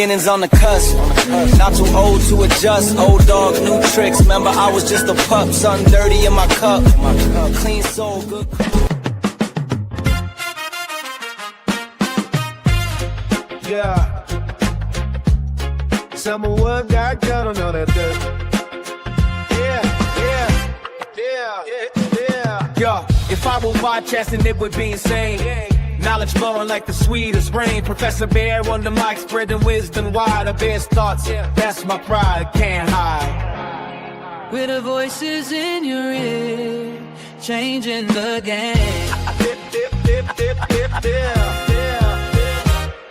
beginnings on the cusp. Not too old to adjust. Old dog, new tricks. Remember, I was just a pup. Something dirty in my cup. Clean soul, good. Yeah. Someone got gun on that dirt. Yo, if I were podcasting, it would be insane. Knowledge flowing like the sweetest rain. Professor Bear on the mic, spreading wisdom wide. Of his thoughts, that's my pride, can't hide. With the voices in your ear, changing the game.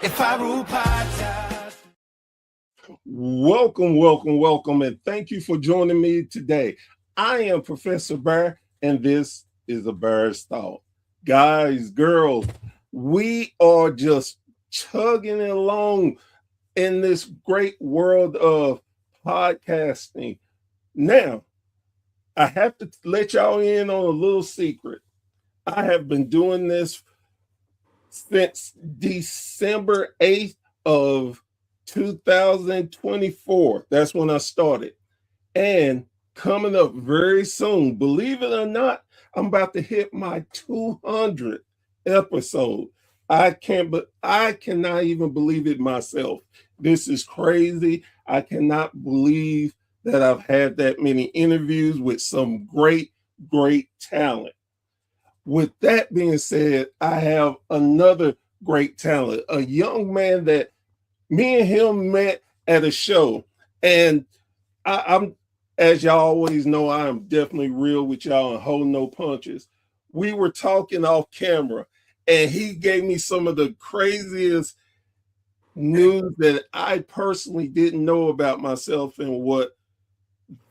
If I rule podcast. Welcome, and thank you for joining me today. I am Professor Bear, and this is a Bear's Thought. Guys, girls, we are just chugging along in this great world of podcasting. Now, I have to let y'all in on a little secret. I have been doing this since December 8th of 2024. That's when I started. And coming up very soon, believe it or not, I'm about to hit my 200th episode. I cannot even believe it myself. This is crazy. I cannot believe that I've had that many interviews with some great talent. With that being said, I have another great talent, a young man that me and him met at a show. And I'm, as y'all always know, I am definitely real with y'all and hold no punches. We were talking off camera, and he gave me some of the craziest news that I personally didn't know about myself and what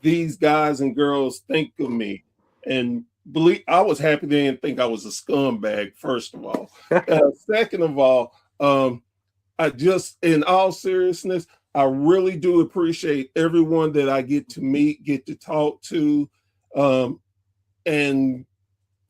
these guys and girls think of me. And believe I was happy they didn't think I was a scumbag, first of all. Second of all, I just, in all seriousness, I really do appreciate everyone that I get to meet, get to talk to, and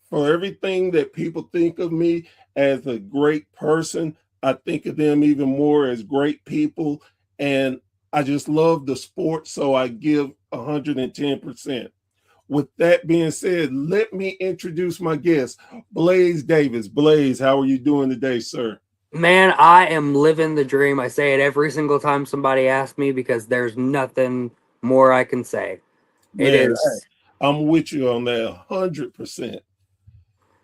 for everything that people think of me as a great person, I think of them even more as great people. And I just love the sport, so I give 110%. With that being said, let me introduce my guest, Blayze Davis. Blayze, how are you doing today, sir? Man, I am living the dream. I say it every single time somebody asks me because there's nothing more I can say. Man, it is. I'm with you on that 100%.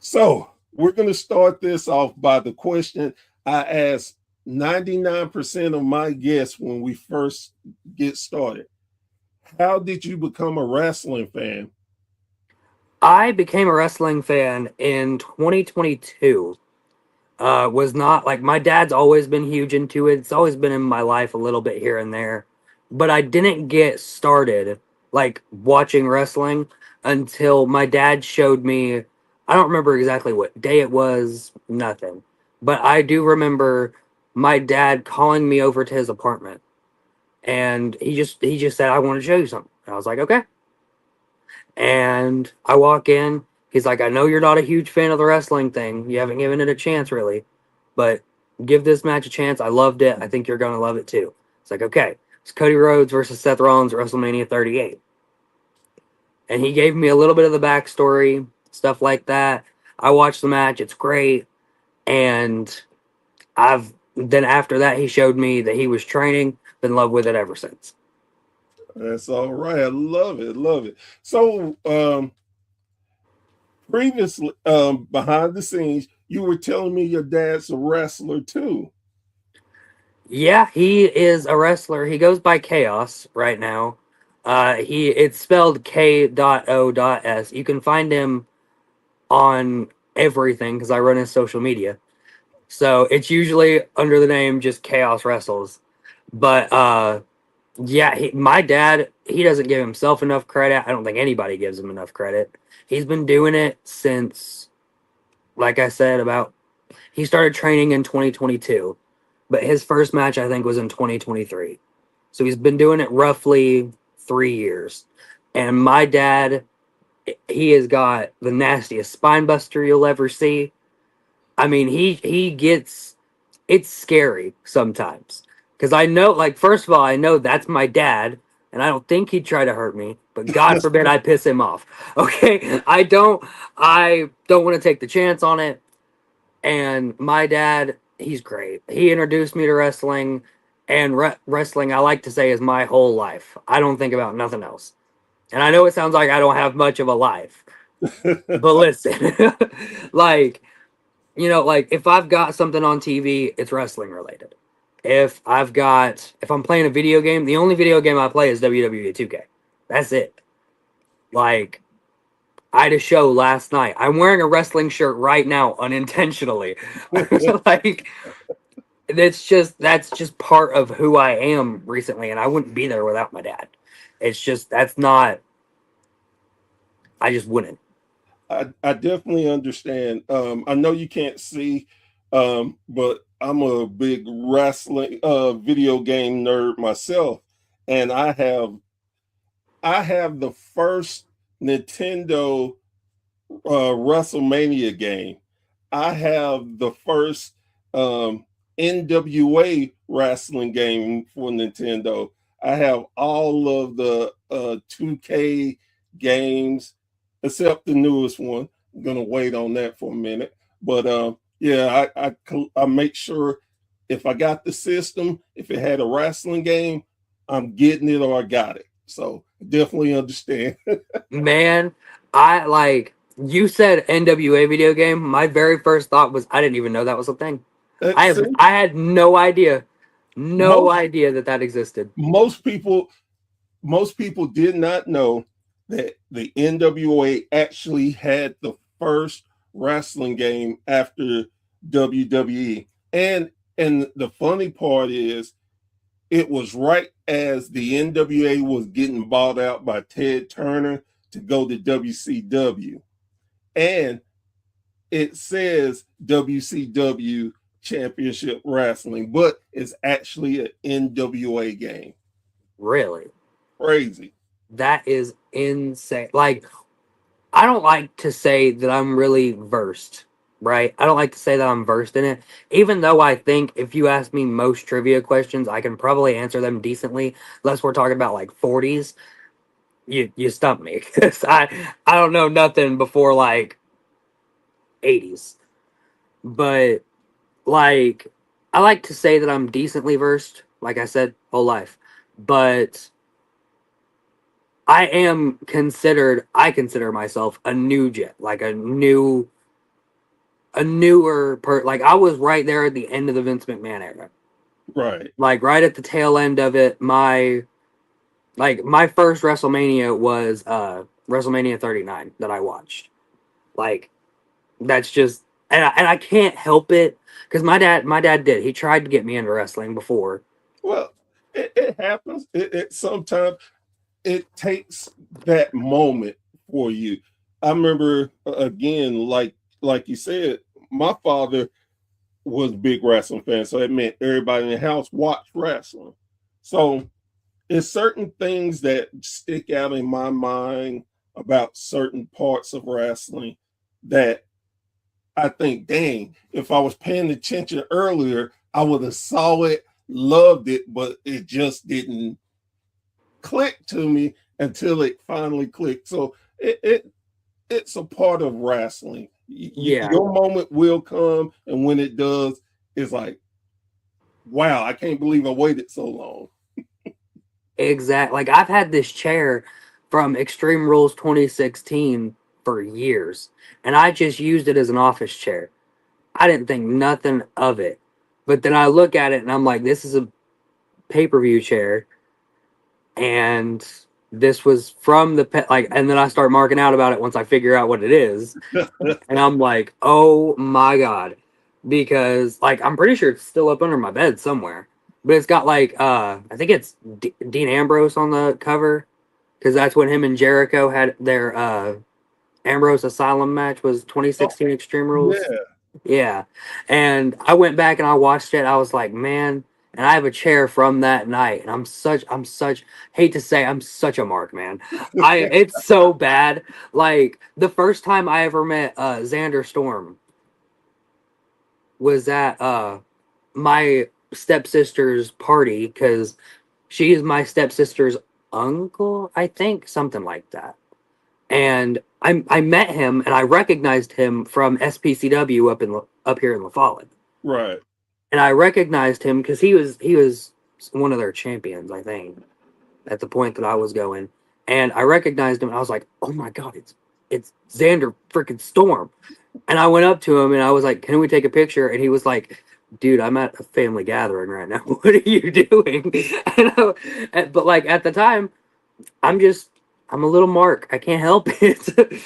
So we're going to start this off by the question I asked 99% of my guests when we first get started. How did you become a wrestling fan? I became a wrestling fan in 2022. Was not like, my dad's always been huge into it. It's always been in my life a little bit here and there. But I didn't get started like watching wrestling until my dad showed me. I don't remember exactly what day it was, nothing. But I do remember my dad calling me over to his apartment. And he just said, I want to show you something. And I was like, okay. And I walk in. He's like, I know you're not a huge fan of the wrestling thing. You haven't given it a chance, really. But give this match a chance. I loved it. I think you're going to love it, too. It's like, okay. It's Cody Rhodes versus Seth Rollins at WrestleMania 38. And he gave me a little bit of the backstory, stuff like that. I watched the match. It's great. And then after that, he showed me that he was training. Been in love with it ever since. That's all right. I love it. So previously, behind the scenes, you were telling me your dad's a wrestler too. Yeah, he is a wrestler. He goes by Chaos right now. It's spelled K.O.S. You can find him on everything because I run his social media. So it's usually under the name just Chaos Wrestles. But yeah, my dad, he doesn't give himself enough credit. I don't think anybody gives him enough credit. He's been doing it since, like I said, he started training in 2022. But his first match, I think, was in 2023. So he's been doing it roughly 3 years. And my dad, he has got the nastiest spine buster you'll ever see. I mean, he gets, it's scary sometimes. Because I know, like, first of all, I know that's my dad, and I don't think he'd try to hurt me, but God forbid I piss him off. Okay, I don't want to take the chance on it. And my dad, he's great. He introduced me to wrestling, and wrestling, I like to say, is my whole life. I don't think about nothing else. And I know it sounds like I don't have much of a life, but listen, like, like if I've got something on TV, it's wrestling related. If I'm playing a video game, the only video game I play is WWE 2K. That's it. Like, I had a show last night. I'm wearing a wrestling shirt right now unintentionally. Like, that's just part of who I am recently, and I wouldn't be there without my dad. It's just that's not I just wouldn't. I definitely understand. I know you can't see, but I'm a big wrestling video game nerd myself, and I have the first Nintendo WrestleMania game. I have the first NWA wrestling game for Nintendo. I have all of the 2K games except the newest one. I'm gonna wait on that for a minute. But yeah, I make sure if I got the system, if it had a wrestling game, I'm getting it or I got it. So definitely understand. Man, I like you said NWA video game. My very first thought was I didn't even know that was a thing. See, I had no idea, no most idea that existed. most people most people did not know that the NWA actually had the first wrestling game after WWE. And the funny part is it was right as the NWA was getting bought out by Ted Turner to go to WCW. And it says WCW Championship Wrestling, but it's actually an NWA game. Really, Crazy. that is insane. Like, I don't like to say that I'm really versed, right? I don't like to say that I'm versed in it, even though I think if you ask me most trivia questions, I can probably answer them decently, unless we're talking about like 40s. You stump me because I don't know nothing before like 80s. But like I like to say that I'm decently versed, like I said, whole life. But I consider myself a new jet, like a newer like I was right there at the end of the Vince McMahon era. Right. Like right at the tail end of it. My first WrestleMania was WrestleMania 39 that I watched. Like that's just and I can't help it because my dad did. He tried to get me into wrestling before. Well, it happens. It sometimes it takes that moment for you. I remember again, like you said, my father was a big wrestling fan, so it meant everybody in the house watched wrestling. So it's certain things that stick out in my mind about certain parts of wrestling that I think, dang, if I was paying attention earlier, I would have saw it, loved it, but it just didn't click to me until it finally clicked. So it's a part of wrestling. Yeah, Your moment will come, and when it does, it's like, wow, I can't believe I waited so long. exact. Like I've had this chair from Extreme Rules 2016 for years, and I just used it as an office chair. I didn't think nothing of it, but then I look at it and I'm like, this is a pay-per-view chair, and this was from the pet. Like, and then I start marking out about it once I figure out what it is, and I'm like, oh my god, because like I'm pretty sure it's still up under my bed somewhere, but it's got like I think it's Dean Ambrose on the cover because that's when him and Jericho had their Ambrose Asylum match was Oh, 2016 Extreme Rules. yeah. Yeah. And I went back and I watched it. I was like, man, and I have a chair from that night. And I'm such hate to say I'm such a mark, man. It's so bad. Like the first time I ever met Xander Storm was at my stepsister's party because she is my stepsister's uncle, I think, something like that. And I met him and I recognized him from SPCW up here in La Follette. Right. And I recognized him because he was one of their champions, I think, at the point that I was going. And I recognized him and I was like, oh my god, it's Xander freaking Storm. And I went up to him and I was like, can we take a picture? And he was like, dude, I'm at a family gathering right now. What are you doing? But like at the time, I'm a little Mark. I can't help it.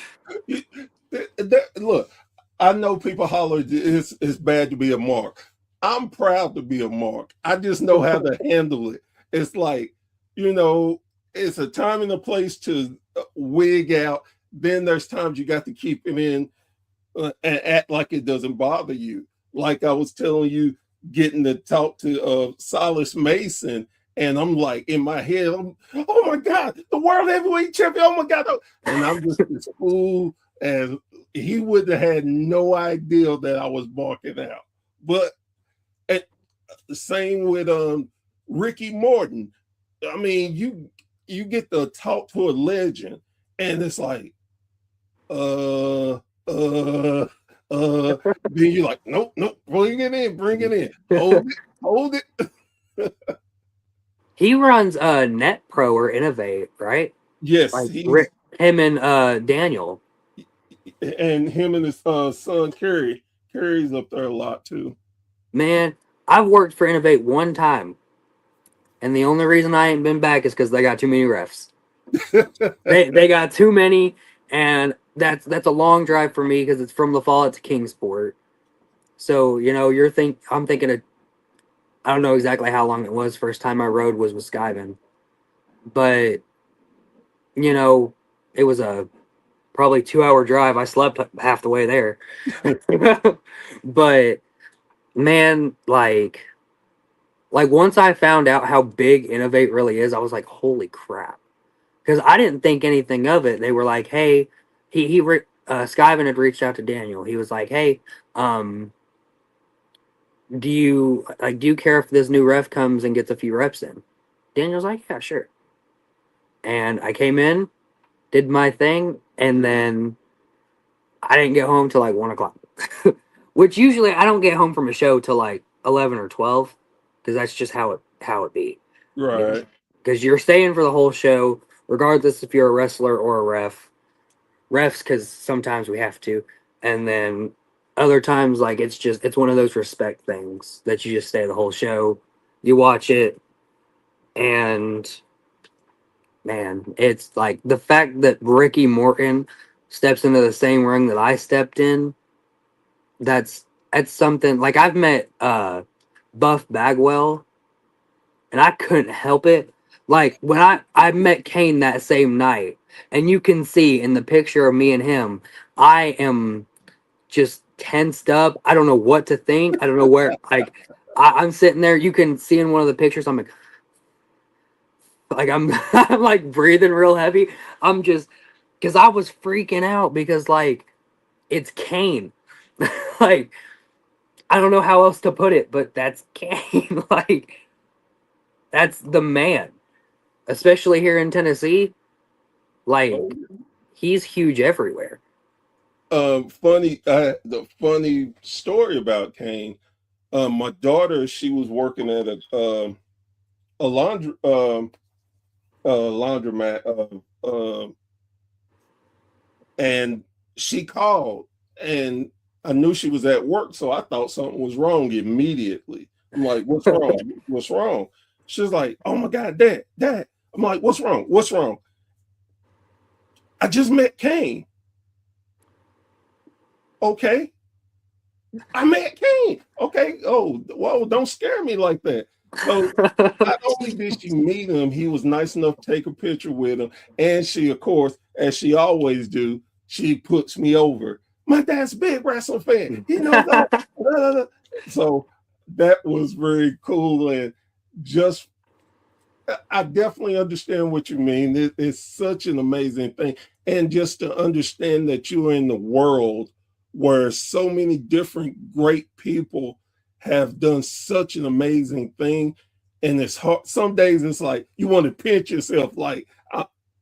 Look, I know people holler it's bad to be a Mark. I'm proud to be a Mark. I just know how to handle it. It's like, it's a time and a place to wig out. Then there's times you got to keep it in and act like it doesn't bother you. Like I was telling you, getting to talk to Silas Mason, and I'm like in my head, oh my God, the world heavyweight champion! Oh my God! And I'm just this fool, and he would have had no idea that I was barking out. But the same with Ricky Morton. I mean, you get to talk to a legend, and it's like, then you're like, nope, bring it in, hold it. He runs Net Pro or Innovate, right? Yes, Like him and Daniel. And him and his son Kerry. Kerry's up there a lot too. Man, I've worked for Innovate one time, and the only reason I ain't been back is because they got too many refs. they got too many, and that's a long drive for me because it's from La Follette to Kingsport. So I'm thinking of, I don't know exactly how long it was. First time I rode was with Skyven, but it was a probably 2-hour drive. I slept half the way there, but man, like once I found out how big Innovate really is, I was like, holy crap. Because I didn't think anything of it. They were like, hey, Skyven had reached out to Daniel. He was like, hey, do you care if this new ref comes and gets a few reps in? Daniel's like, yeah, sure. And I came in, did my thing, and then I didn't get home till like 1 o'clock. Which usually I don't get home from a show till like 11 or 12, because that's just how it be. Right. Because you're staying for the whole show, regardless if you're a wrestler or a ref. Refs, because sometimes we have to. And then other times, like, it's one of those respect things that you just stay the whole show. You watch it, and man, it's like the fact that Ricky Morton steps into the same ring that I stepped in, that's something. Like, I've met Buff Bagwell, and I couldn't help it. Like, when I met Kane that same night, and you can see in the picture of me and him, I am just tensed up. I don't know what to think. I don't know where, like, I'm sitting there. You can see in one of the pictures, I'm like I'm I'm like breathing real heavy. I'm just, because I was freaking out because, like, it's Kane. Like, I don't know how else to put it, but that's Kane. Like, that's the man. Especially here in Tennessee, like, he's huge everywhere. The funny story about Kane. My daughter, she was working at a laundromat, and she called, and I knew she was at work, so I thought something was wrong immediately. I'm like, "What's wrong? What's wrong?" She's like, "Oh my God, Dad." I'm like, "What's wrong? What's wrong?" I just met Kane. Okay. I met Kane. Okay. Oh, whoa, don't scare me like that. So not only did she meet him, he was nice enough to take a picture with him. And she, of course, as she always do, she puts me over. My dad's a big wrestling fan. You know that. So that was very cool. And just, I definitely understand what you mean. It's such an amazing thing. And just to understand that you're in the world where so many different great people have done such an amazing thing. And it's hard. Some days it's like you want to pinch yourself, like,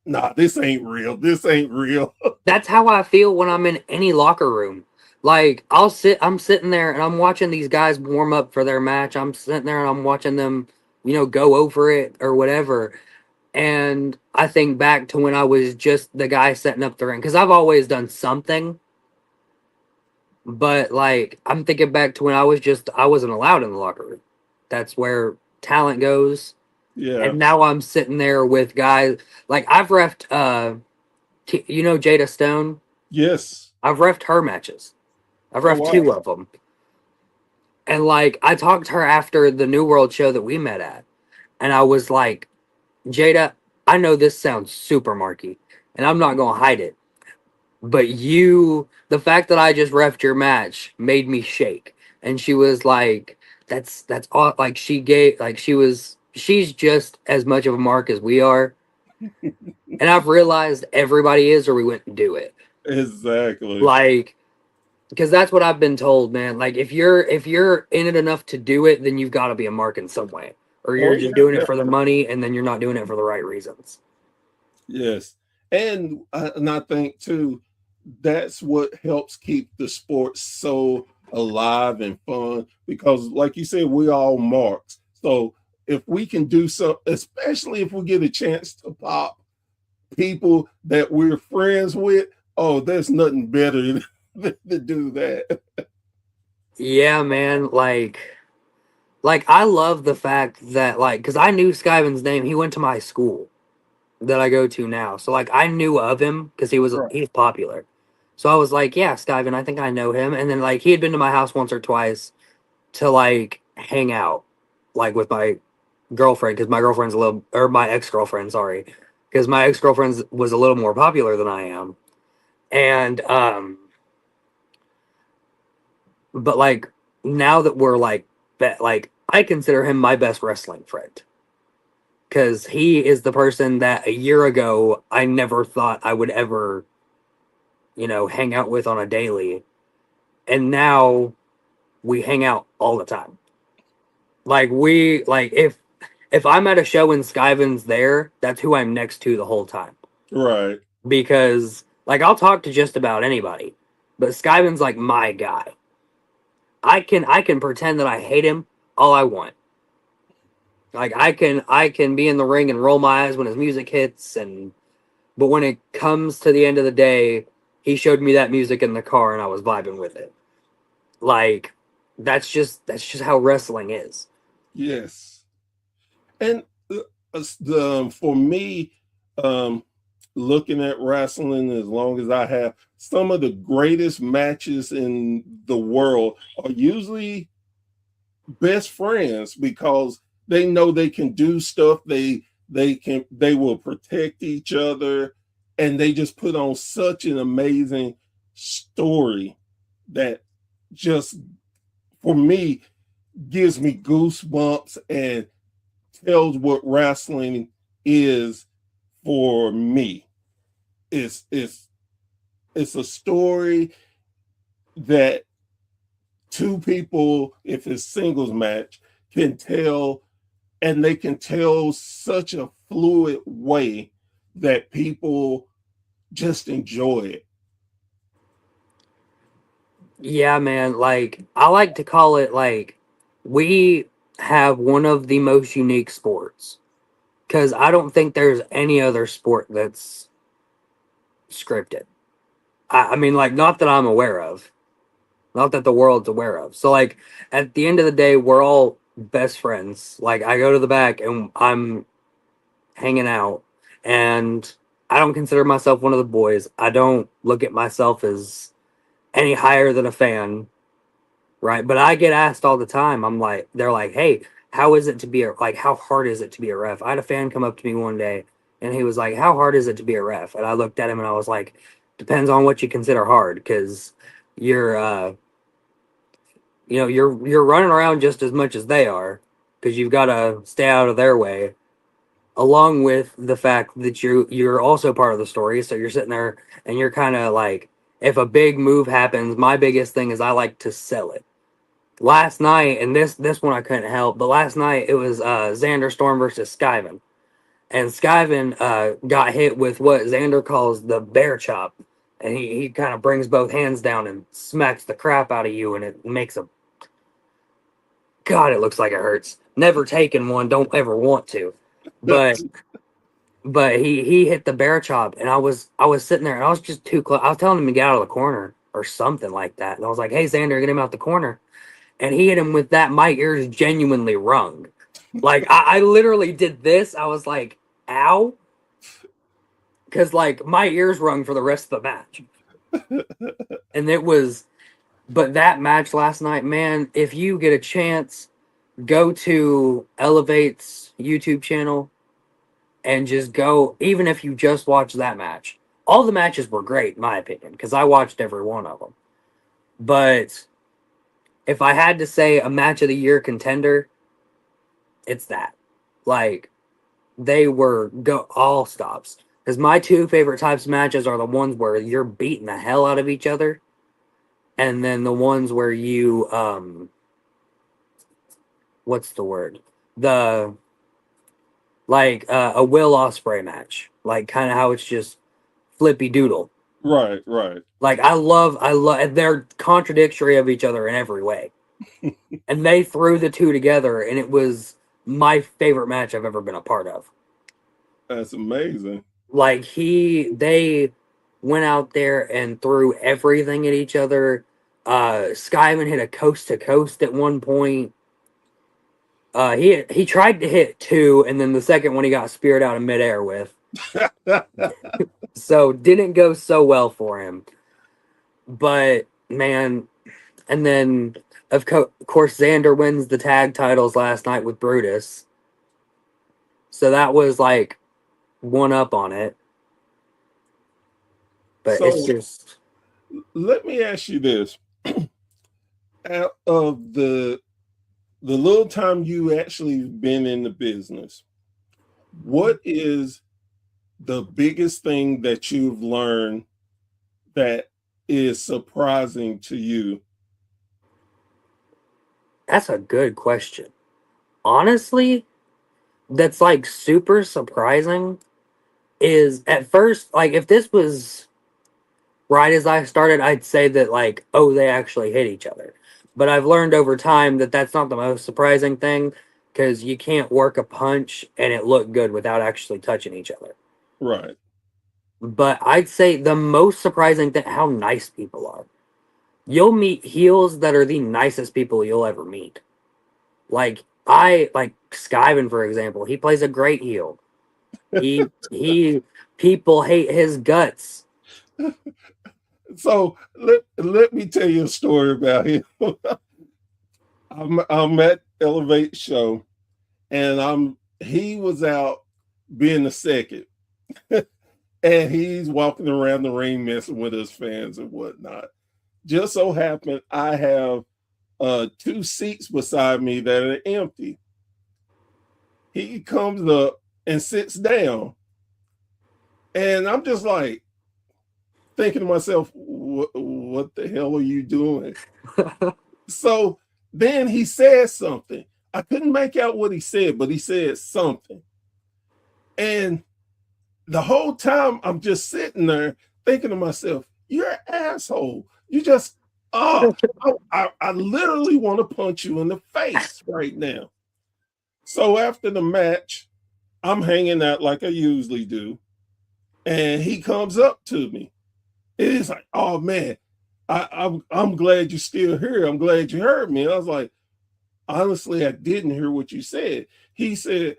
nah, this ain't real. This ain't real. That's how I feel when I'm in any locker room. Like I'm sitting there and I'm watching these guys warm up for their match. I'm sitting there and I'm watching them, go over it or whatever. And I think back to when I was just the guy setting up the ring, because I've always done something. But like I'm thinking back to when I wasn't allowed in the locker room. That's where talent goes. Yeah. And now I'm sitting there with guys like I've refed Jada Stone. Yes. I've refed her matches. I've Oh, refed wow. 2 of them. And like I talked to her after the New World show that we met at, and I was like, Jada, I know this sounds super marky, and I'm not gonna hide it, but the fact that I just refed your match made me shake. And she was like, that's all. Like she's just as much of a mark as we are. And I've realized everybody is, or we wouldn't do it. Exactly. Like, because that's what I've been told, man. Like if you're in it enough to do it, then you've got to be a mark in some way, or you're Oh, just yeah, doing it for the definitely. money, and then you're not doing it for the right reasons. Yes. And I think too, that's what helps keep the sport so alive and fun, because like you said, we all marks. So if we can do so, especially if we get a chance to pop people that we're friends with, oh, there's nothing better than to do that. Yeah, man. Like I love the fact that because I knew Skyven's name. He went to my school that I go to now, so like I knew of him because Right. he's popular. So I was like, yeah, Skyven, I think I know him. And then like he had been to my house once or twice to like hang out, like with my girlfriend, because my girlfriend's a little, or my ex girlfriend, sorry, because my ex girlfriend was a little more popular than I am, and but like now that we're like I consider him my best wrestling friend, because he is the person that a year ago I never thought I would ever, hang out with on a daily, and now we hang out all the time. Like if I'm at a show and Skyven's there, that's who I'm next to the whole time. Right. Because like I'll talk to just about anybody, but Skyven's like my guy. I can pretend that I hate him all I want. Like I can be in the ring and roll my eyes when his music hits, but when it comes to the end of the day, he showed me that music in the car and I was vibing with it. Like that's just how wrestling is. Yes. And for me, um, looking at wrestling as long as I have, some of the greatest matches in the world are usually best friends, because they know they can do stuff. They will protect each other, and they just put on such an amazing story that just for me gives me goosebumps and tells what wrestling is for me. It's it's a story that two people, if it's singles match, can tell, and they can tell such a fluid way that people just enjoy it. Yeah, man. Like I like to call it like we have one of the most unique sports, because I don't think there's any other sport that's scripted. I mean, like not that I'm aware of, not that the world's aware of. So like at the end of the day, we're all best friends. Like I go to the back and I'm hanging out, and I don't consider myself one of the boys. I don't look at myself as any higher than a fan, right? But I get asked all the time. They're like, "Hey, how is it to be how hard is it to be a ref?" I had a fan come up to me one day, and he was like, "How hard is it to be a ref?" And I looked at him and I was like, "Depends on what you consider hard, because you're, you're running around just as much as they are, because you've got to stay out of their way." Along with the fact that you're also part of the story, so you're sitting there and you're kind of like, if a big move happens, my biggest thing is I like to sell it. last night, and this one I couldn't help, but last night it was Xander Storm versus Skyven. And Skyven got hit with what Xander calls the bear chop. And he kind of brings both hands down and smacks the crap out of you, and it makes a... God, it looks like it hurts. Never taken one, don't ever want to. But he hit the bear chop, and I was sitting there, and I was just too close. I was telling him to get out of the corner or something like that. And I was like, hey, Xander, get him out the corner. And he hit him with that. My ears genuinely rung. Like, I literally did this. I was like, ow. Because, like, my ears rung for the rest of the match. And it was... But that match last night, man, if you get a chance, go to Elevate's YouTube channel and just go, even if you just watch that match. All the matches were great, in my opinion, because I watched every one of them. But if I had to say a match of the year contender, it's that. Like, they were all stops. Because my two favorite types of matches are the ones where you're beating the hell out of each other. And then the ones where you, what's the word? A Will Ospreay match. Like, kind of how it's just flippy doodle. Right. Like, I love, they're contradictory of each other in every way. And they threw the two together, and it was my favorite match I've ever been a part of. That's amazing. Like, they went out there and threw everything at each other. Skyman hit a coast to coast at one point. He tried to hit two, and then the second one he got speared out of midair with. So didn't go so well for him. But man, and then of course Xander wins the tag titles last night with Brutus. So that was like one up on it. But So, it's just... let me ask you this. Out of the little time you actually been in the business, what is the biggest thing that you've learned that is surprising to you? That's a good question. Honestly, that's like super surprising is at first, like, if this was right as I started, I'd say that, like, oh, they actually hit each other. But I've learned over time that that's not the most surprising thing, because you can't work a punch and it look good without actually touching each other. Right. But I'd say the most surprising thing, how nice people are. You'll meet heels that are the nicest people you'll ever meet. Like Skyven, for example, he plays a great heel. People hate his guts. So let me tell you a story about him. I'm at Elevate show, and he was out being the second, and he's walking around the ring messing with his fans and whatnot. Just so happened I have two seats beside me that are empty. He comes up and sits down, and I'm just like thinking to myself, what the hell are you doing? So then he said something. I couldn't make out what he said, but he said something. And the whole time I'm just sitting there thinking to myself, you're an asshole. You just, I literally want to punch you in the face right now. So after the match, I'm hanging out like I usually do. And he comes up to me. It is like, oh man, I'm glad you're still here. I'm glad you heard me. And I was like, honestly, I didn't hear what you said. He said,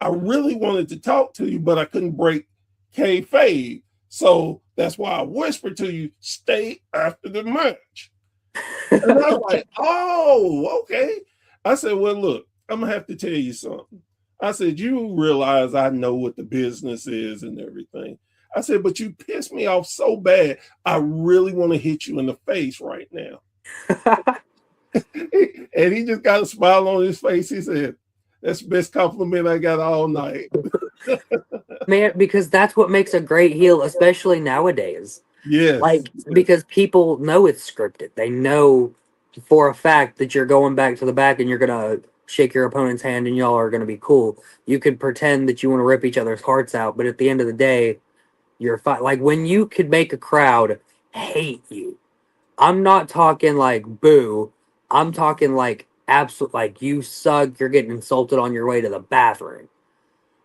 I really wanted to talk to you, but I couldn't break kayfabe. So that's why I whispered to you, stay after the match. And I was like, oh, okay. I said, well, look, I'm gonna have to tell you something. I said, you realize I know what the business is and everything. I said, but you pissed me off so bad, I really want to hit you in the face right now. And he just got a smile on his face. He said, that's the best compliment I got all night. Man, because that's what makes a great heel, especially nowadays. Yes. Like, because people know it's scripted. They know for a fact that you're going back to the back and you're gonna shake your opponent's hand and y'all are gonna be cool. You could pretend that you want to rip each other's hearts out, but at the end of the day, you're fine. Like when you could make a crowd hate you. I'm not talking like boo. I'm talking like absolute, like you suck. You're getting insulted on your way to the bathroom.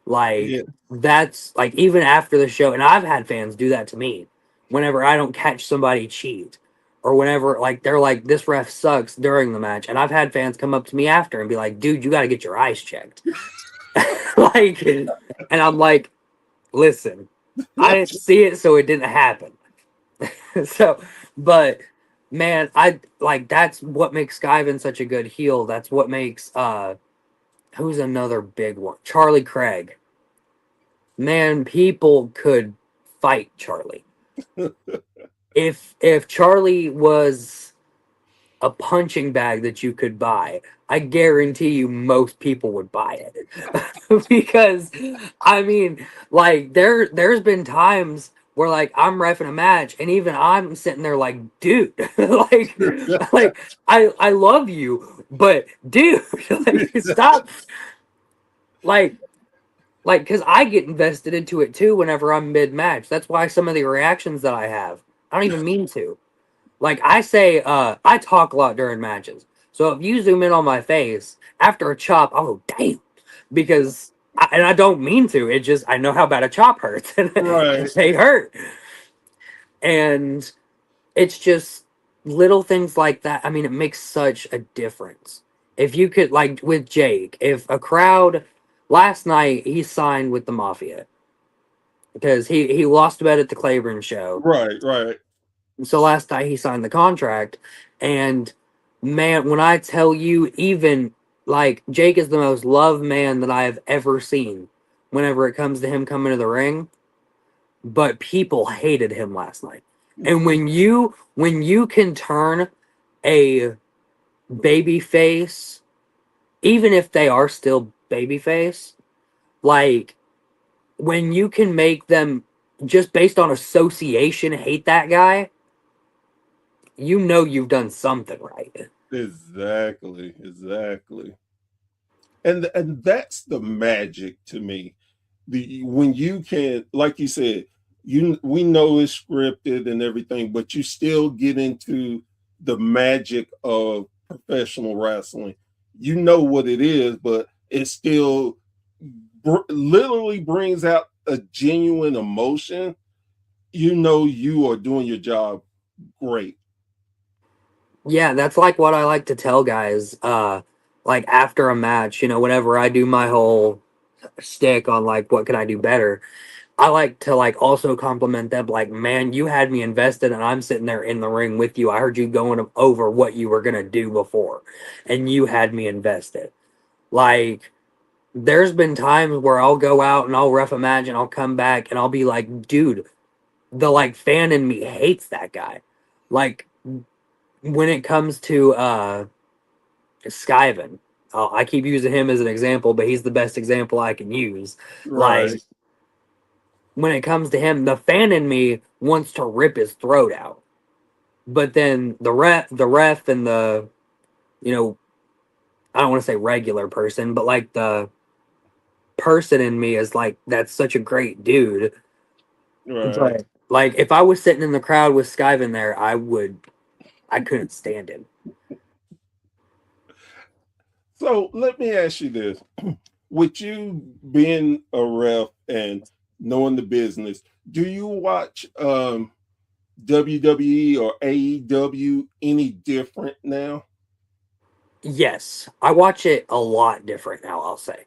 Like Yeah. that's like even after the show, and I've had fans do that to me whenever I don't catch somebody cheat, or whenever like they're like this ref sucks during the match, and I've had fans come up to me after and be like, "Dude, you got to get your eyes checked." Like, and I'm like, "Listen, I didn't see it, so it didn't happen." So, but man, I like that's what makes Skyven such a good heel. That's what makes who's another big one? Charlie Craig. Man, people could fight Charlie. If Charlie was a punching bag that you could buy, I guarantee you most people would buy it. Because I mean, like there's been times where like I'm refing a match and even I'm sitting there like, dude, like I love you, but dude, like stop like because I get invested into it too whenever I'm mid match. That's why some of the reactions that I have, I don't even mean to. Like I say, I talk a lot during matches. So if you zoom in on my face after a chop, I'll go damn, because and I don't mean to. It just I know how bad a chop hurts, and Right. they hurt, and it's just little things like that. I mean, it makes such a difference. If you could like with Jake, if a crowd last night he signed with the Mafia because he lost a bet at the Claiborne show. Right. Right. So last night he signed the contract, and man, when I tell you, even like Jake is the most loved man that I have ever seen. Whenever it comes to him coming to the ring, but people hated him last night. And when you can turn a baby face, even if they are still baby face, like when you can make them just based on association hate that guy, you know you've done something right. Exactly. Exactly. And that's the magic to me. The when you can, like you said, we know it's scripted and everything, but you still get into the magic of professional wrestling. You know what it is, but it still literally brings out a genuine emotion. You know you are doing your job great. Yeah, that's like what I like to tell guys. Like after a match, whenever I do my whole stick on like what can I do better, I like to like also compliment them. Like, man, you had me invested, and I'm sitting there in the ring with you. I heard you going over what you were gonna do before, and you had me invested. Like, there's been times where I'll go out and I'll ref a match, and I'll come back and I'll be like, dude, the like fan in me hates that guy. Like when it comes to Skyven. I keep using him as an example, but he's the best example I can use. Like Right. when it comes to him, the fan in me wants to rip his throat out. But then the ref and the, you know, I don't want to say regular person, but like the person in me is like, that's such a great dude. Right. But like if I was sitting in the crowd with Skyven there, I couldn't stand him. So let me ask you this. With you being a ref and knowing the business, do you watch WWE or AEW any different now? Yes, I watch it a lot different now, I'll say.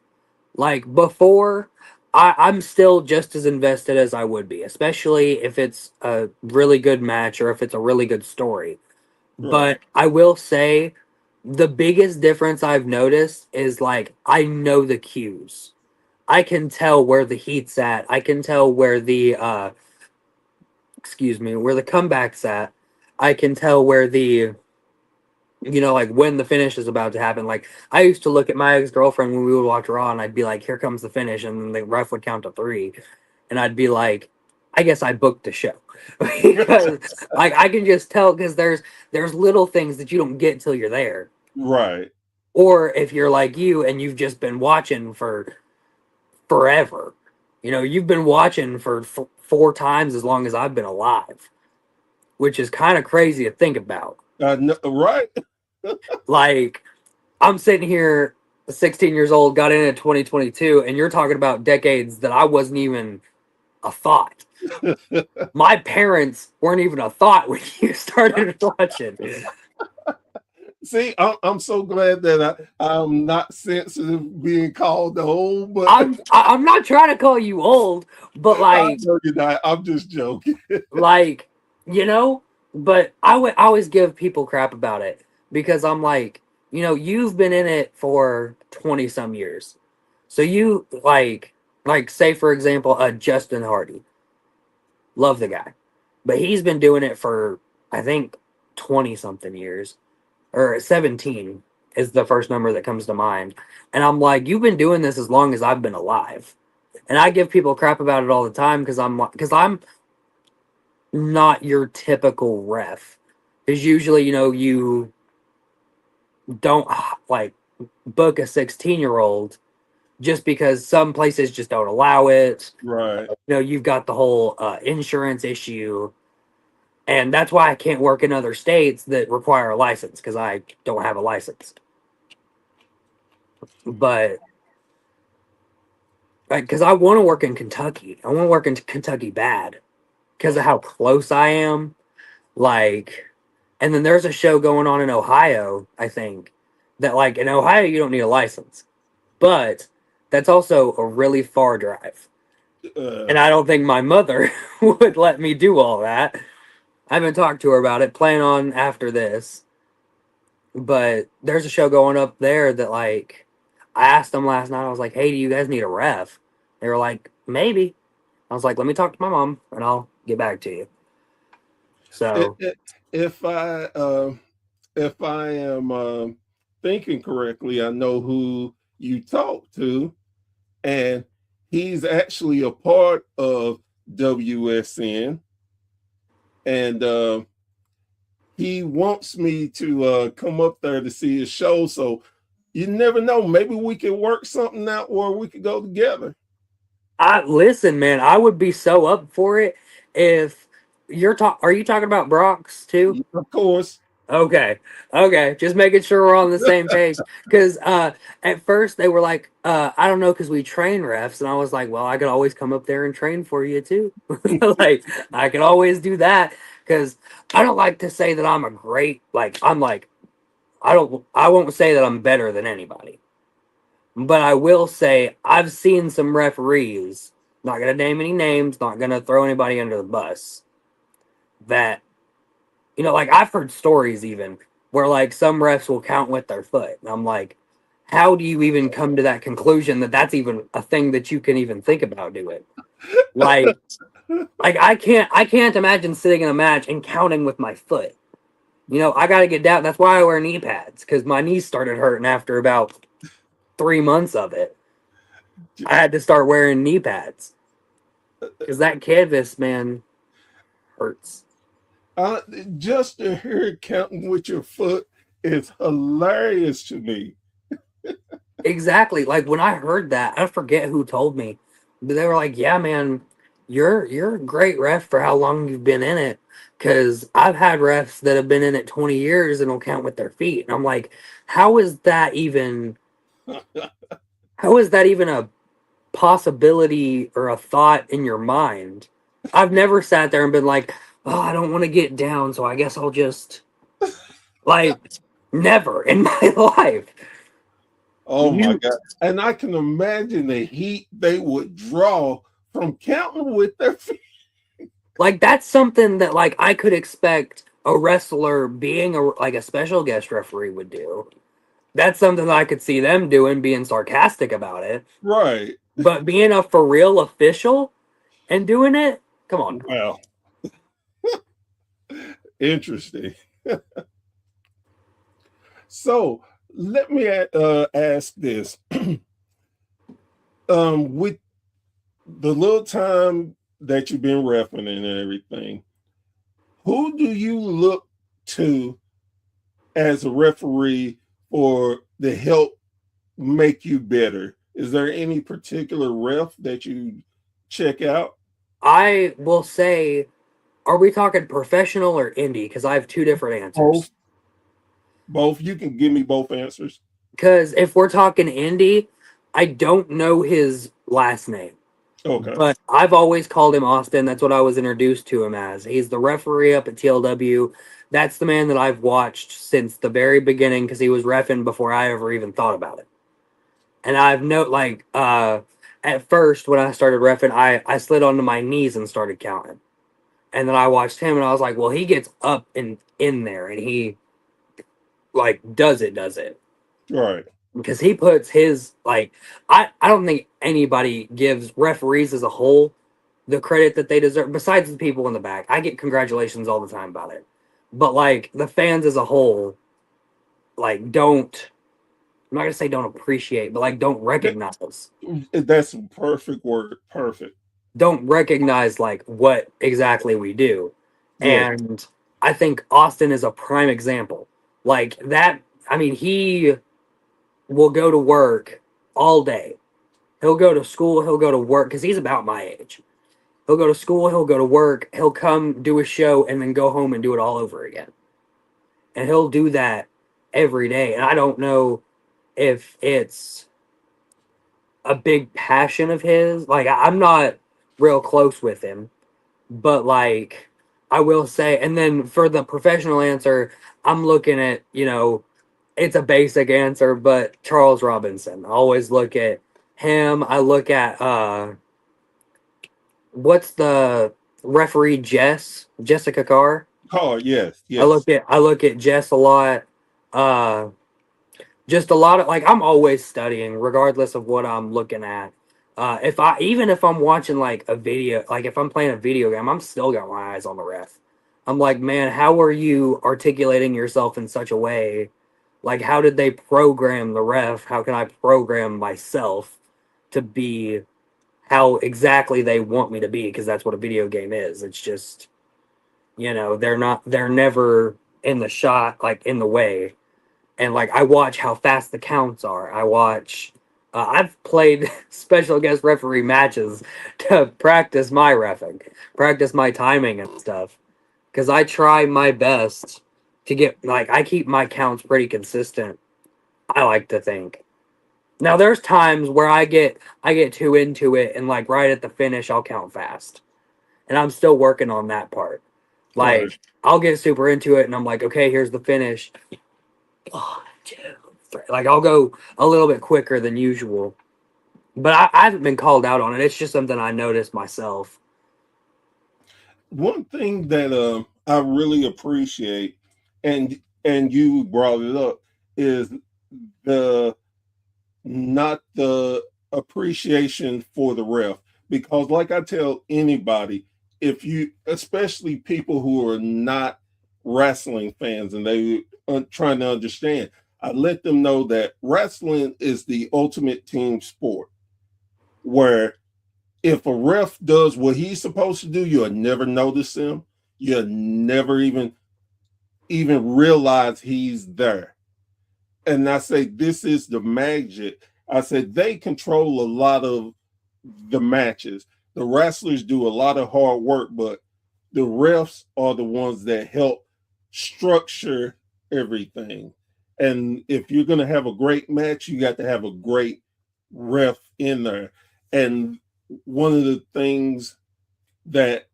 Like before, I'm still just as invested as I would be, especially if it's a really good match or if it's a really good story. Right. But I will say the biggest difference I've noticed is like I know the cues. I can tell where the heat's at. I can tell where the where the comeback's at. I can tell where the like when the finish is about to happen. Like I used to look at my ex-girlfriend when we would watch Raw and I'd be like, here comes the finish, and then the ref would count to three. And I'd be like, I guess I booked the show because like I can just tell because there's little things that you don't get until you're there. Right. Or if you're like you and you've just been watching for forever, you know, you've been watching for 4 times as long as I've been alive, which is kind of crazy to think about. Right. Like, I'm sitting here, 16 years old, got in at 2022, and you're talking about decades that I wasn't even a thought. My parents weren't even a thought when you started watching. See, I'm so glad that I'm not sensitive being called old, but I'm not trying to call you old, but I like, know you're not. I'm just joking. like, you know, but I would always give people crap about it because I'm like, you know, you've been in it for 20 some years. So you like say for example, Justin Hardy. Love the guy. But he's been doing it for I think 20 something years or 17 is the first number that comes to mind. And I'm like, you've been doing this as long as I've been alive. And I give people crap about it all the time because I'm not your typical ref. Because usually, you know, you don't like book a 16-year-old just because some places just don't allow it. Right. You know, you've got the whole insurance issue. And that's why I can't work in other states that require a license because I don't have a license. But like, because I want to work in Kentucky, I want to work in Kentucky bad because of how close I am. Like, and then there's a show going on in Ohio, I think, that like in Ohio you don't need a license, but that's also a really far drive. Uh, And I don't think my mother would let me do all that. I haven't talked to her about it, plan on after this. But there's a show going up there that like I asked them last night, I was like, hey, do you guys need a ref? They were like, maybe. I was like, let me talk to my mom and I'll get back to you. it, So it, if I am thinking correctly, I know who you talked to, and he's actually a part of WSN, and he wants me to come up there to see his show. So you never know. Maybe we can work something out where we could go together. I listen, man, I would be so up for it if are you talking about Brock's too? Of course. Okay. Okay. Just making sure we're on the same page. Cause at first they were like, I don't know, cause we train refs, and I was like, well, I could always come up there and train for you too. Like I could always do that. Cause I don't like to say that I'm a great I'm like I won't say that I'm better than anybody. But I will say I've seen some referees, not gonna name any names, not gonna throw anybody under the bus, that you know, like I've heard stories even where like some refs will count with their foot. And I'm like, how do you even come to that conclusion that that's even a thing that you can even think about doing? Like, like I can't imagine sitting in a match and counting with my foot. You know, I got to get down. That's why I wear knee pads because my knees started hurting after about 3 months of it. I had to start wearing knee pads because that canvas, man, hurts. Uh, just to hear counting with your foot is hilarious to me. Exactly. Like when I heard that, I forget who told me, but they were like, "Yeah, man, you're a great ref for how long you've been in it." Because I've had refs that have been in it 20 years and will count with their feet, and I'm like, "How is that even? How is that even a possibility or a thought in your mind?" I've never sat there and been like, "Oh, I don't want to get down, so I guess I'll just like." Never in my life. Oh my You God. And I can imagine the heat they would draw from counting with their feet. Like that's something that like I could expect a wrestler being a special guest referee would do. That's something that I could see them doing, being sarcastic about it. Right. But being a for real official and doing it, come on. Wow. Interesting. So let me ask this. With the little time that you've been referencing and everything, who do you look to as a referee for the help make you better? Is there any particular ref that you check out? I will say, are we talking professional or indie? Because I have two different Both. answers. Both. You can give me both answers. Because if we're talking indie, I don't know his last name. Okay. But I've always called him Austin. That's what I was introduced to him as. He's the referee up at TLW. That's the man that I've watched since the very beginning because he was reffing before I ever even thought about it. And I've at first when I started reffing, I slid onto my knees and started counting. And then I watched him and I was like, well, he gets up and in there and he like does it. Right. Because he puts his I don't think anybody gives referees as a whole the credit that they deserve besides the people in the back. I get congratulations all the time about it. But like the fans as a whole, like don't I'm not gonna say don't appreciate, but like don't recognize. That's a perfect word. Perfect. Don't recognize like what exactly we do. Yeah. And I think Austin is a prime example. Like that, I mean, he will go to work all day. He'll go to school, he'll go to work because he's about my age. He'll go to school, he'll go to work, he'll come do a show and then go home and do it all over again. And he'll do that every day. And I don't know if it's a big passion of his. Like I'm not real close with him, but like I will say, and then for the professional answer, I'm looking at, it's a basic answer, but Charles Robinson. I always look at him. I look at what's the referee Jessica Carr. Oh, yes, I yes. look at Jess a lot. Uh just a lot of like I'm always studying regardless of what I'm looking at. If I'm watching like a video, like if I'm playing a video game, I'm still got my eyes on the ref. I'm like, man, how are you articulating yourself in such a way? Like, how did they program the ref? How can I program myself to be how exactly they want me to be? Because that's what a video game is. It's just, they're never in the shot, like in the way. And like, I watch how fast the counts are. I've played special guest referee matches to practice my reffing, practice my timing and stuff. Because I try my best to I keep my counts pretty consistent. I like to think. Now there's times where I get too into it and like right at the finish I'll count fast. And I'm still working on that part. Right. Like I'll get super into it and I'm like, okay, here's the finish. 1, 2, 3. Like I'll go a little bit quicker than usual. But I haven't been called out on it. It's just something I noticed myself. One thing that I really appreciate, and you brought it up, is the not the appreciation for the ref. Because like I tell anybody, if you, especially people who are not wrestling fans and they are trying to understand, I let them know that wrestling is the ultimate team sport where if a ref does what he's supposed to do, you'll never notice him. You'll never even realize he's there. And I say this is the magic. I said they control a lot of the matches. The wrestlers do a lot of hard work, but the refs are the ones that help structure everything. And if you're going to have a great match, you got to have a great ref in there. And one of the things that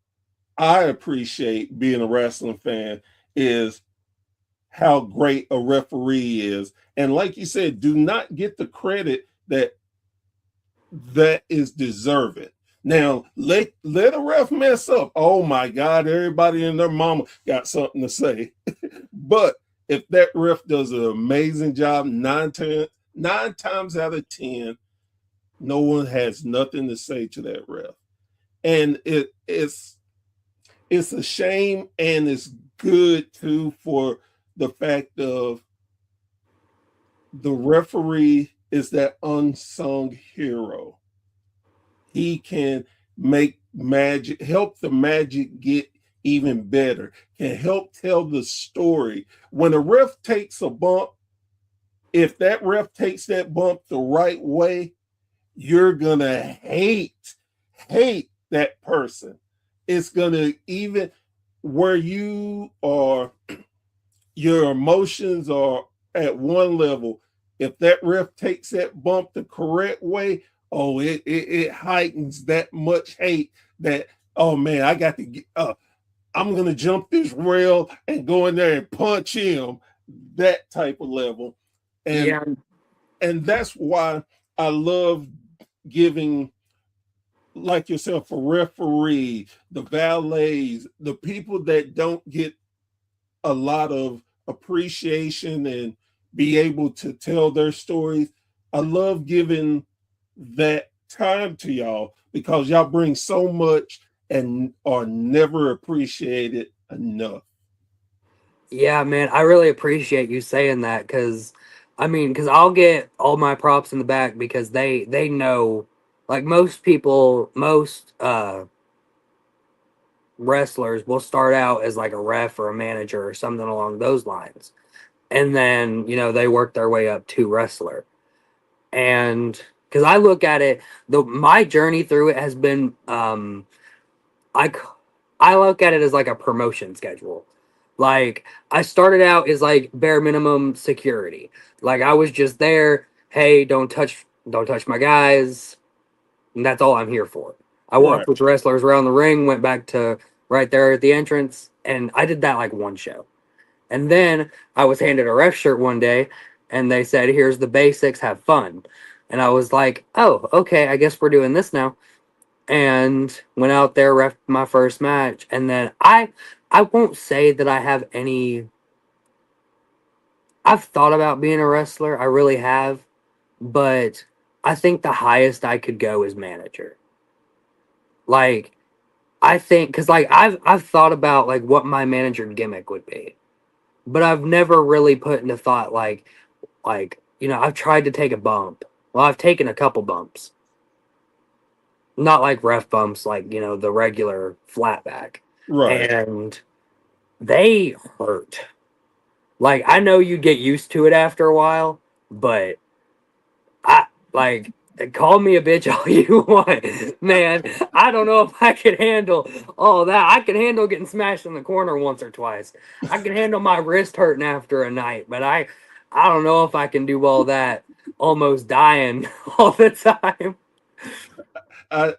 I appreciate being a wrestling fan is how great a referee is. And like you said, do not get the credit that is deserving. Now, let a ref mess up. Oh my God, everybody and their mama got something to say. But if that ref does an amazing job, nine times out of 10, no one has nothing to say to that ref. And it's a shame, and it's good too for the fact of the referee is that unsung hero. He can make magic, help the magic get even better, can help tell the story. When a ref takes a bump, if that ref takes that bump the right way, you're gonna hate that person. It's gonna even where you are, your emotions are at one level. If that ref takes that bump the correct way, oh, it heightens that much hate that, oh man, I got to get I'm gonna jump this rail and go in there and punch him, that type of level. And Yeah, and that's why I love giving, like yourself, a referee, the valets, the people that don't get a lot of appreciation and be able to tell their stories. I love giving that time to y'all because y'all bring so much and are never appreciated enough. yeah, man. I really appreciate you saying that because, I mean, because I'll get all my props in the back because they know, like most people, most wrestlers will start out as like a ref or a manager or something along those lines, and then they work their way up to wrestler. And because I look at it, the my journey through it has been I c- I look at it as like a promotion schedule. Like I started out as like bare minimum security. Like I was just there, hey, don't touch my guys. And that's all I'm here for. I Right, walked with wrestlers around the ring, went back to right there at the entrance, and I did that like one show. And then I was handed a ref shirt one day and they said, "Here's the basics, have fun." And I was like, "Oh, okay, I guess we're doing this now." And went out there, ref my first match, and then I won't say that I have any. I've thought about being a wrestler, I really have, but I think the highest I could go is manager. Like I think cuz like I've thought about like what my manager gimmick would be, but I've never really put into thought I've tried to take a bump. Well, I've taken a couple bumps. Not like ref bumps, like, the regular flat back. right. And they hurt. Like I know you get used to it after a while, but I like call me a bitch all you want. Man, I don't know if I could handle all that. I can handle getting smashed in the corner once or twice. I can handle my wrist hurting after a night, but I don't know if I can do all that almost dying all the time.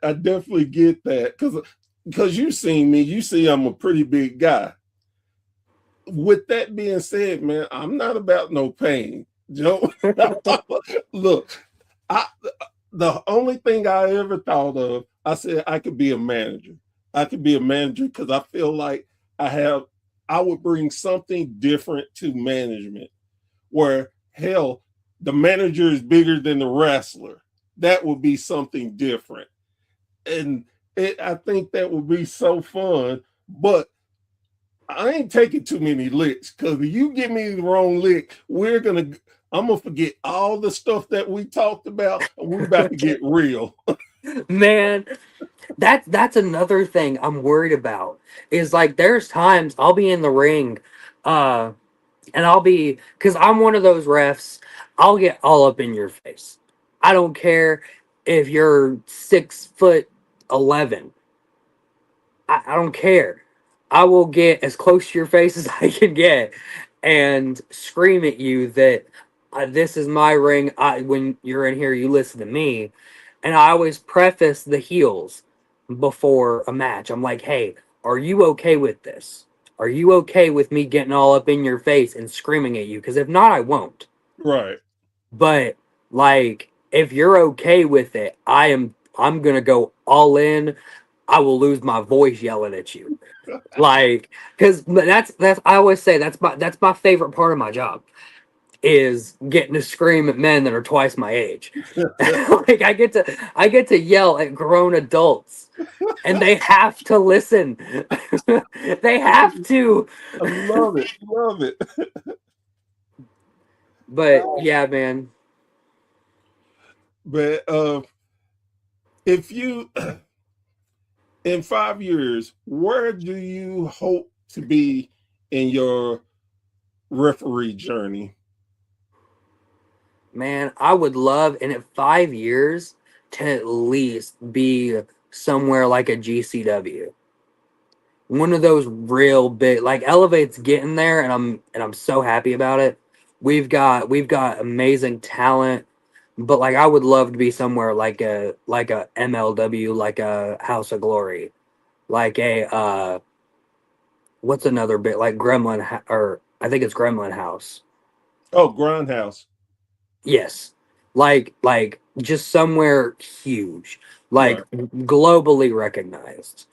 I definitely get that because you seen me, you see I'm a pretty big guy. With that being said, man, I'm not about no pain. Joe, look, I the only thing I ever thought of, I said I could be a manager. I could be a manager because I feel like I have I would bring something different to management where hell, the manager is bigger than the wrestler. That would be something different. And I think that would be so fun. But I ain't taking too many licks because if you give me the wrong lick, I'm gonna forget all the stuff that we talked about, and we're about to get real. Man, that's another thing I'm worried about. Is like there's times I'll be in the ring, uh, and I'll be because I'm one of those refs. I'll get all up in your face. I don't care if you're 6'11". I don't care. I will get as close to your face as I can get and scream at you that this is my ring. When you're in here, you listen to me. And I always preface the heels before a match. I'm like, hey, are you okay with this? Are you okay with me getting all up in your face and screaming at you? Because if not, I won't. Right. But like, if you're okay with it, I'm gonna go all in. I will lose my voice yelling at you. Like, because that's I always say that's my favorite part of my job is getting to scream at men that are twice my age. Like I get to yell at grown adults and they have to listen. They have to. I love it. Love it. But yeah, man. But if you in 5 years, where do you hope to be in your referee journey? Man, I would love in 5 years to at least be somewhere like a GCW. One of those real big, like, Elevate's getting there, and I'm so happy about it. We've got amazing talent, but like I would love to be somewhere like a MLW, like a House of Glory, like a what's another bit, like or I think it's Gremlin House. Oh, Grindhouse. Yes. Like just somewhere huge, like Right. globally recognized.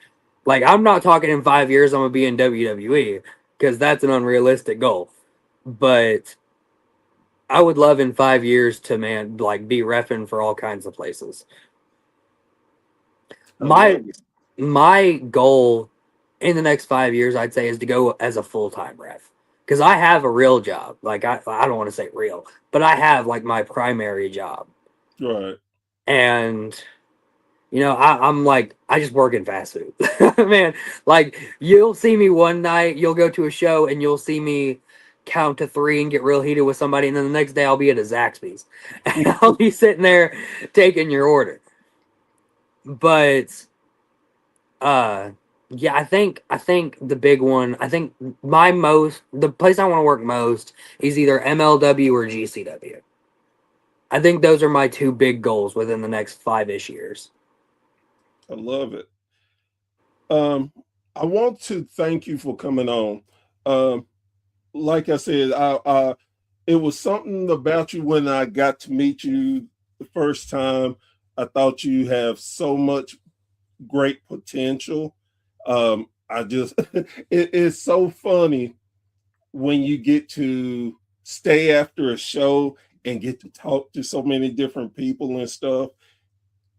Like I'm not talking in 5 years I'm gonna be in WWE because that's an unrealistic goal. But I would love in 5 years to, man, like be refing for all kinds of places. I My love it. my goal in the next 5 years, I'd say, is to go as a full time ref. Because I have a real job. Like I don't want to say real, but I have like my primary job. Right. And I'm like, I just work in fast food. Man, like you'll see me one night, you'll go to a show and you'll see me count to three and get real heated with somebody, and then the next day I'll be at a Zaxby's. And I'll be sitting there taking your order. But uh yeah, I think the big one, I think the place I want to work most is either MLW or GCW. I think those are my two big goals within the next 5-ish years. I love it. Um, I want to thank you for coming on. Um, like I said, it was something about you when I got to meet you the first time. I thought you have so much great potential. I just, it's so funny when you get to stay after a show and get to talk to so many different people and stuff.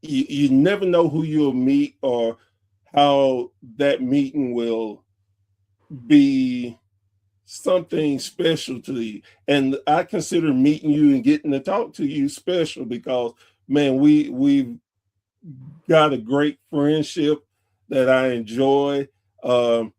You never know who you'll meet or how that meeting will be something special to you. And I consider meeting you and getting to talk to you special because, man, we've got a great friendship that I enjoy. Um,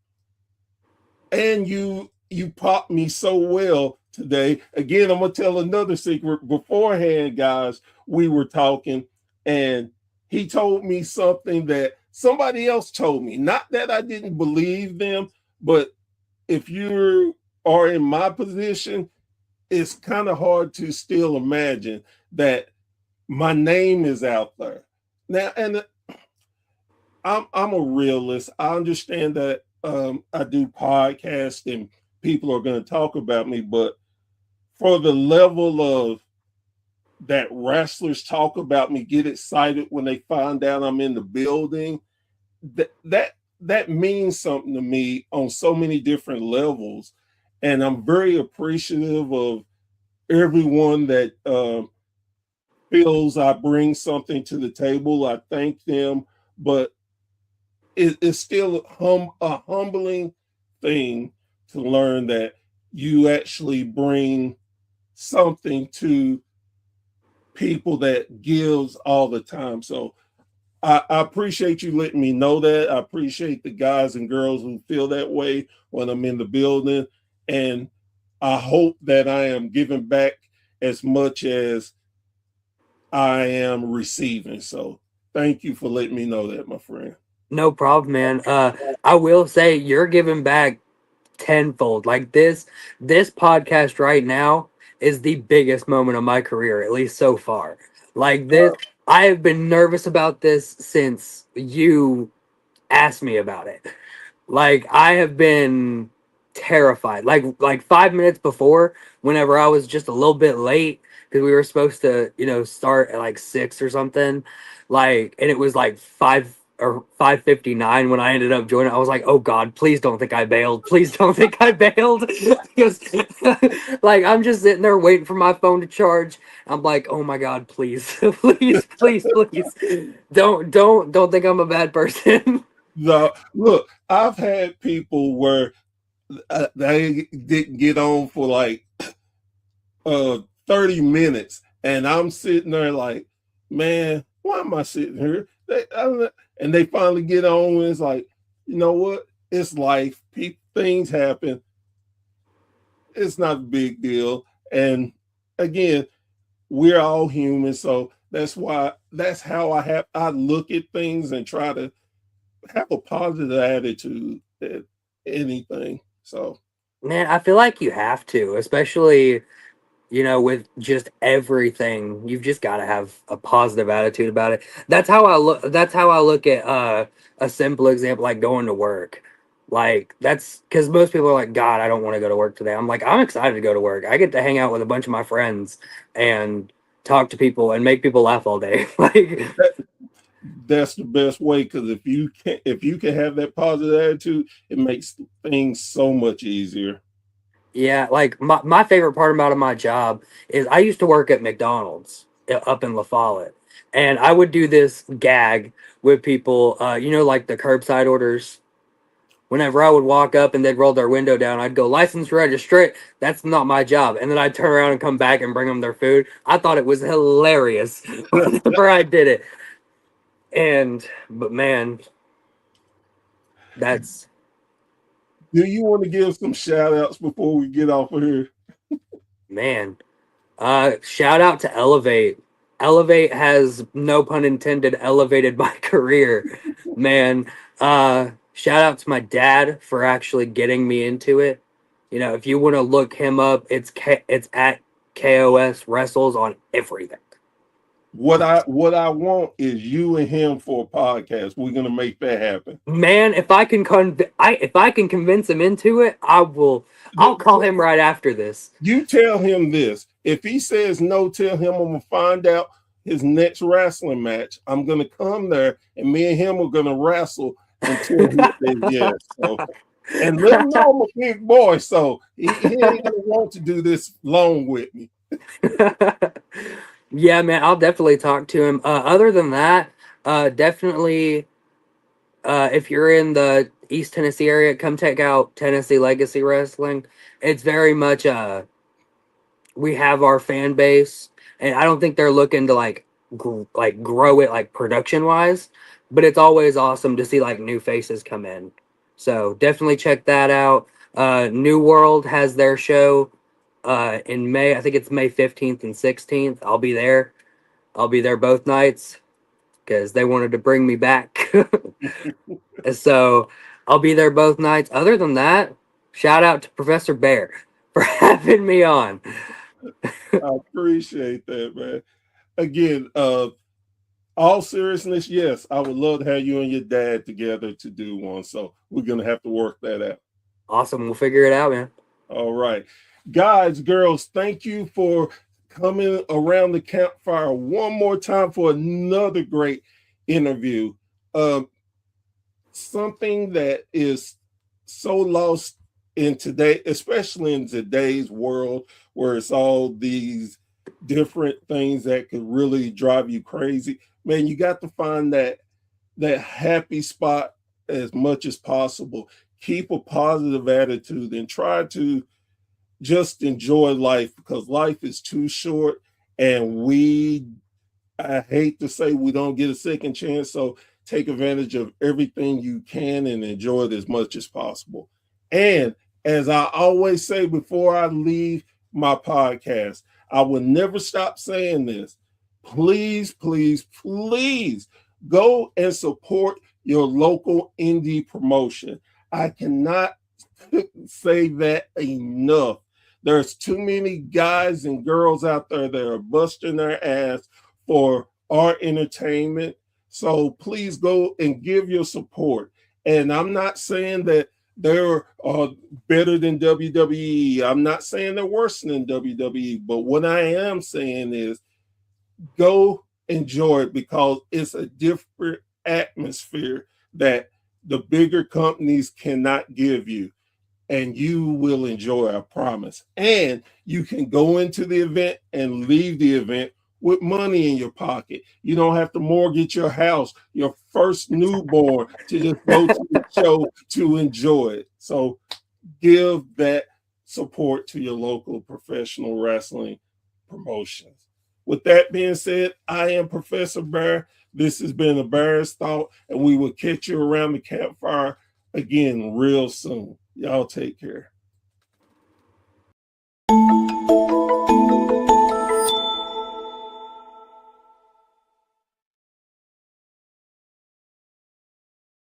and you popped me so well today. Again, I'm gonna tell another secret. Beforehand, guys, we were talking, and he told me something that somebody else told me. Not that I didn't believe them, but if you are in my position, it's kind of hard to still imagine that my name is out there. Now, and I'm a realist. I understand that I do podcasts and people are going to talk about me, but for the level of that wrestlers talk about me, get excited when they find out I'm in the building, that means something to me on so many different levels, and I'm very appreciative of everyone that feels I bring something to the table. I thank them, but it's still a humbling thing to learn that you actually bring something to people that gives all the time. So I appreciate you letting me know that. I appreciate the guys and girls who feel that way when I'm in the building. And I hope that I am giving back as much as I am receiving. So thank you for letting me know that, my friend. No problem, man. I will say you're giving back tenfold. Like this podcast right now is the biggest moment of my career, at least so far. Like this, I have been nervous about this since you asked me about it. Like I have been terrified. Like 5 minutes before, whenever I was just a little bit late because we were supposed to, start at like 6 or something. Like, and it was like 5 or 5:59 when I ended up joining. I was like, oh God, please don't think I bailed. Please don't think I bailed. Because like I'm just sitting there waiting for my phone to charge. I'm like, oh my God, please, please, please, please. Don't think I'm a bad person. Look, I've had people where they didn't get on for like 30 minutes, and I'm sitting there like, man, why am I sitting here? And they finally get on, and it's like, you know what? It's life. Things happen. It's not a big deal. And again, we're all human, so that's how I look at things and try to have a positive attitude at anything. So Man, I feel like you have to, especially, with just everything. You've just got to have a positive attitude about it. That's how I look at a simple example like going to work. Like that's because most people are like, God, I don't want to go to work today. I'm like, I'm excited to go to work. I get to hang out with a bunch of my friends and talk to people and make people laugh all day. Like, that's the best way, because if you can have that positive attitude, it makes things so much easier. yeah, like my favorite part about my job is I used to work at McDonald's up in La Follette, and I would do this gag with people, like the curbside orders. Whenever I would walk up and they'd roll their window down, I'd go, license register. That's not my job. And then I'd turn around and come back and bring them their food. I thought it was hilarious whenever I did it. But man, that's, Do you want to give some shout outs before we get off of here? man. Shout out to Elevate. Elevate has, no pun intended, elevated my career, man. Shout out to my dad for actually getting me into it. If you want to look him up, it's at KOS Wrestles on everything. What I want is you and him for a podcast. We're gonna make that happen. Man, if I can convince him into it, I will. I'll call him right after this. You tell him this. If he says no, tell him I'm gonna find out his next wrestling match. I'm gonna come there, and me and him are gonna wrestle until he says yes. So, and let him know I'm a big boy, so he ain't gonna want to do this long with me. Yeah, man, I'll definitely talk to him. Other than that, definitely, if you're in the East Tennessee area, come check out Tennessee Legacy Wrestling. It's very much we have our fan base, and I don't think they're looking to like grow it like production wise, but it's always awesome to see like new faces come in. So definitely check that out. New World has their show in May. I think it's May 15th and 16th. I'll be there. I'll be there both nights because they wanted to bring me back. So I'll be there both nights. Other than that, shout out to Professor Bear for having me on. I appreciate that, man. Again, all seriousness, yes, I would love to have you and your dad together to do one. So we're gonna have to work that out. Awesome. We'll figure it out, man. All right. Guys, girls, thank you for coming around the campfire one more time for another great interview. Something that is so lost in today, especially in today's world where it's all these different things that could really drive you crazy. Man, you got to find that happy spot as much as possible. Keep a positive attitude and try to just enjoy life, because life is too short, and I hate to say we don't get a second chance. So take advantage of everything you can and enjoy it as much as possible. And as I always say before I leave my podcast, I will never stop saying this. Please, please, please go and support your local indie promotion. I cannot say that enough. There's too many guys and girls out there that are busting their ass for our entertainment. So please go and give your support. And I'm not saying that they're better than WWE. I'm not saying they're worse than WWE. But what I am saying is go enjoy it, because it's a different atmosphere that the bigger companies cannot give you. And you will enjoy, I promise. And you can go into the event and leave the event with money in your pocket. You don't have to mortgage your house, your first newborn, to just go to the show to enjoy it. So give that support to your local professional wrestling promotions. With that being said, I am Professor Bear. This has been a Bear's Thought, and we will catch you around the campfire again real soon. Y'all take care.